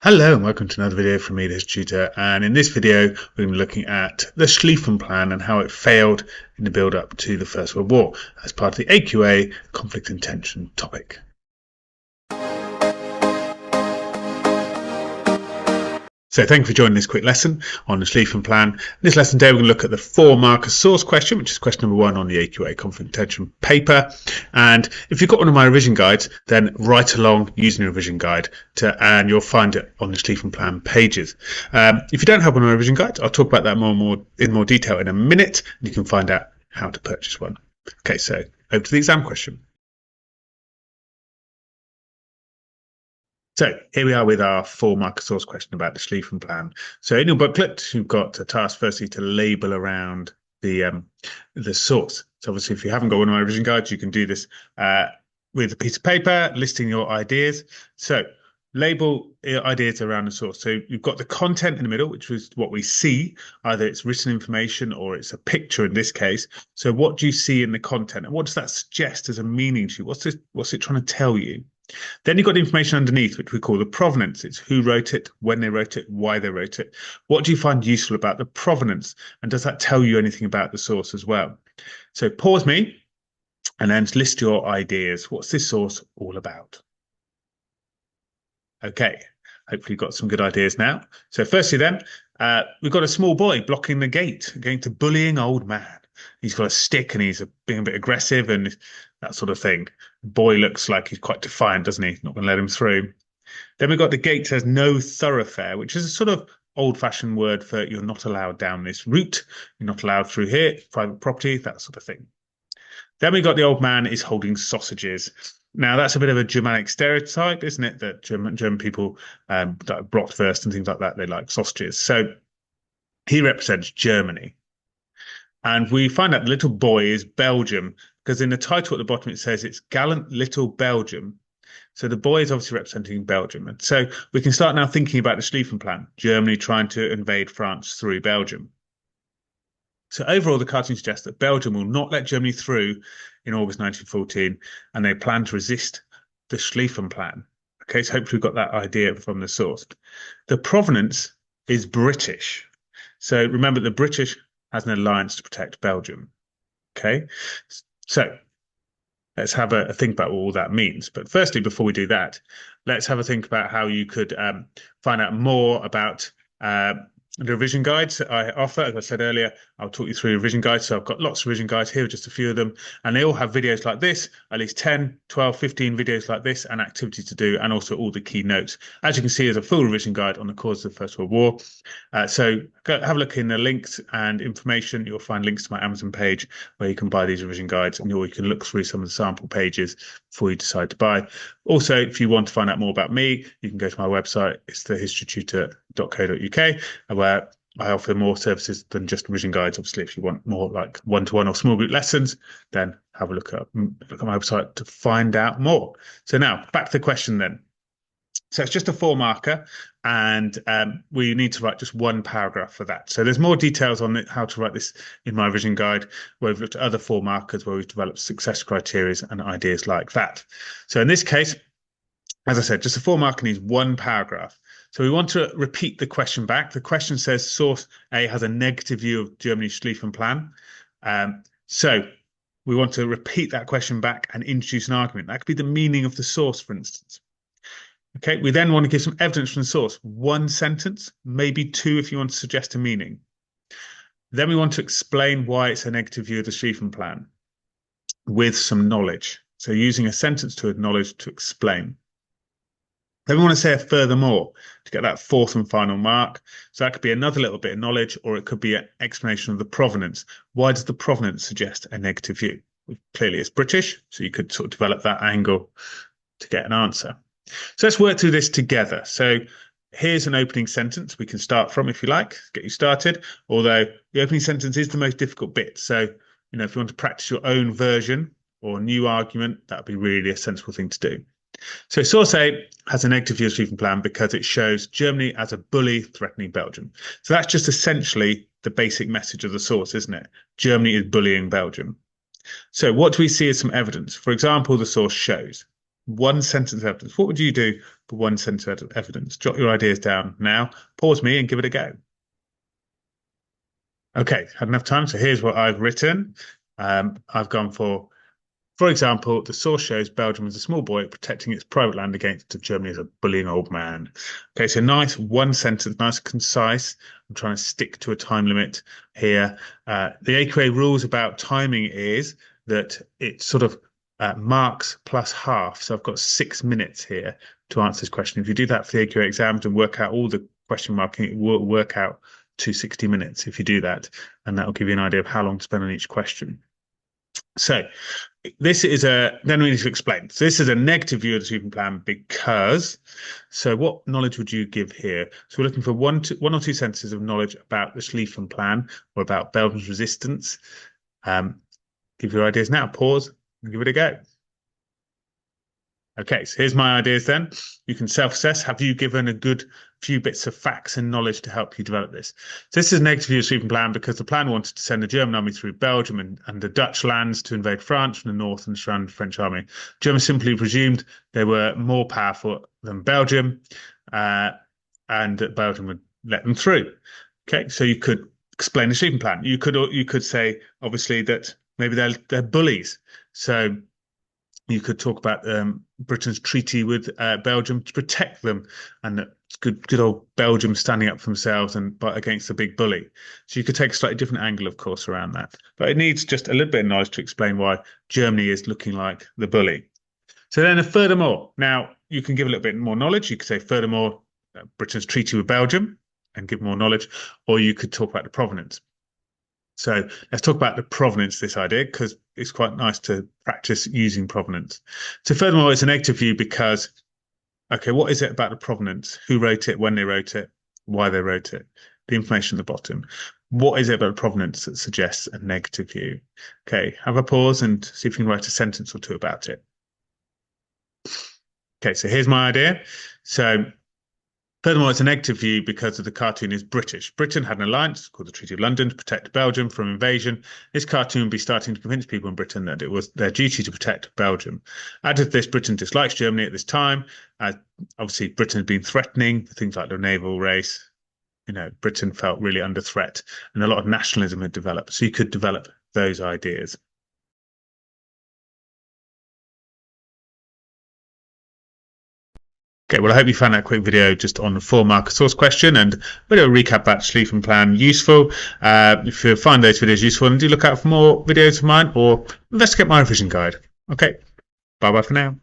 Hello and welcome to another video from me, the History Tutor, and in this video we're going to be looking at the Schlieffen Plan and how it failed in the build-up to the First World War as part of the AQA Conflict Tension topic. So thank you for joining this quick lesson on the Schlieffen Plan. In this lesson today we're going to look at the 4-marker source question, which is question number 1 on the AQA Conflict Tension paper. And if you've got one of my revision guides, then write along using the revision guide and you'll find it on the Schlieffen Plan pages. If you don't have one of my revision guides, I'll talk about that in more detail in a minute, and you can find out how to purchase one. Okay, so over to the exam question. So here we are with our 4-marker source question about the Schlieffen Plan. So in your booklet, you've got a task firstly to label around the source. So obviously, if you haven't got one of my revision guides, you can do this with a piece of paper, listing your ideas. So label your ideas around the source. So you've got the content in the middle, which is what we see. Either it's written information or it's a picture in this case. So what do you see in the content? And what does that suggest as a meaning to you? What's it trying to tell you? Then you've got the information underneath, which we call the provenance. It's who wrote it, when they wrote it, why they wrote it. What do you find useful about the provenance? And does that tell you anything about the source as well? So pause me and then list your ideas. What's this source all about? Okay, hopefully you've got some good ideas now. So firstly then, we've got a small boy blocking the gate against a bullying old man. He's got a stick and he's being a bit aggressive and that sort of thing. The boy looks like he's quite defiant, doesn't he? Not going to let him through. Then we've got the gate says no thoroughfare, which is a sort of old-fashioned word for you're not allowed down this route. You're not allowed through here, private property, that sort of thing. Then we got the old man is holding sausages. Now, that's a bit of a Germanic stereotype, isn't it? That German people, like bratwurst and things like that, they like sausages. So he represents Germany. And we find out the little boy is Belgium, because in the title at the bottom it says it's Gallant Little Belgium. So the boy is obviously representing Belgium. And so we can start now thinking about the Schlieffen Plan, Germany trying to invade France through Belgium. So overall, the cartoon suggests that Belgium will not let Germany through in August 1914, and they plan to resist the Schlieffen Plan. Okay, so hopefully we've got that idea from the source. The provenance is British. So remember, the British has an alliance to protect Belgium. Okay, so let's have a think about what all that means. But firstly, before we do that, let's have a think about how you could find out more about the revision guides I offer. As I said earlier, I'll talk you through revision guides. So I've got lots of revision guides here, just a few of them, and they all have videos like this, at least 10, 12, 15 videos like this, and activities to do, and also all the key notes. As you can see, there's a full revision guide on the cause of the First World War. So go have a look in the links and information. You'll find links to my Amazon page where you can buy these revision guides, and you can look through some of the sample pages before you decide to buy. Also, if you want to find out more about me, you can go to my website. It's thehistorytutor.co.uk, where I offer more services than just revision guides. Obviously, if you want more like one-to-one or small group lessons, then have a look at my website to find out more. So now back to the question then. So it's just a 4-marker, and we need to write just one paragraph for that. So there's more details on how to write this in my revision guide, where we've looked at other 4-markers where we've developed success criteria and ideas like that. So in this case, as I said, just a 4-marker needs one paragraph. So we want to repeat the question back. The question says source A has a negative view of Germany's Schlieffen Plan. So we want to repeat that question back and introduce an argument. That could be the meaning of the source, for instance. Okay, we then want to give some evidence from the source. 1 sentence, maybe 2 if you want to suggest a meaning. Then we want to explain why it's a negative view of the Schlieffen Plan with some knowledge. So using a sentence to acknowledge, to explain. Then we want to say a furthermore to get that 4th and final mark. So that could be another little bit of knowledge, or it could be an explanation of the provenance. Why does the provenance suggest a negative view? Clearly it's British, so you could sort of develop that angle to get an answer. So let's work through this together. So here's an opening sentence we can start from if you like, get you started, although the opening sentence is the most difficult bit. So, if you want to practice your own version or new argument, that would be really a sensible thing to do. So source A has a negative view of the Schlieffen Plan because it shows Germany as a bully threatening Belgium. So that's just essentially the basic message of the source, isn't it? Germany is bullying Belgium. So what do we see as some evidence? For example, the source shows one sentence evidence. What would you do for one sentence evidence? Jot your ideas down now. Pause me and give it a go. Okay, had enough time. So here's what I've written. I've gone for example, the source shows Belgium as a small boy protecting its private land against Germany as a bullying old man. Okay, so nice one sentence, nice concise. I'm trying to stick to a time limit here. The AQA rules about timing is that it sort of marks plus half. So I've got 6 minutes here to answer this question. If you do that for the AQA exams and work out all the question marking, it will work out to 60 minutes if you do that. And that will give you an idea of how long to spend on each question. So this is then we need to explain. So this is a negative view of the Schlieffen plan because, so what knowledge would you give here? So we're looking for one or two sentences of knowledge about the Schlieffen plan or about Belgium's resistance. Give your ideas now, pause and give it a go. Okay, so here's my ideas then. You can self-assess. Have you given a good few bits of facts and knowledge to help you develop this? So this is a negative view of the Schlieffen plan because the plan wanted to send the German army through Belgium and the Dutch lands to invade France from the north and surround the French army. Germans simply presumed they were more powerful than Belgium and that Belgium would let them through. Okay, so you could explain the Schlieffen plan. You could say, obviously, that maybe they're bullies. So you could talk about Britain's treaty with Belgium to protect them, and good old Belgium standing up for themselves but against the big bully. So you could take a slightly different angle, of course, around that. But it needs just a little bit of knowledge to explain why Germany is looking like the bully. So then, furthermore, now you can give a little bit more knowledge. You could say, furthermore, Britain's treaty with Belgium, and give more knowledge, or you could talk about the provenance. So let's talk about the provenance of this idea, because it's quite nice to practice using provenance. So furthermore, it's a negative view because, okay, what is it about the provenance? Who wrote it, when they wrote it, why they wrote it? The information at the bottom. What is it about the provenance that suggests a negative view? Okay, have a pause and see if you can write a sentence or two about it. Okay, so here's my idea. So furthermore, it's a negative view because the cartoon is British. Britain had an alliance called the Treaty of London to protect Belgium from invasion. This cartoon would be starting to convince people in Britain that it was their duty to protect Belgium. Added to this, Britain dislikes Germany at this time. Obviously, Britain had been threatening things like the naval race. You know, Britain felt really under threat, and a lot of nationalism had developed. So you could develop those ideas. Okay, well, I hope you found that quick video just on the 4-marker source question and a bit of a recap about Schlieffen plan useful. If you find those videos useful, then do look out for more videos of mine or investigate my revision guide. Okay, bye-bye for now.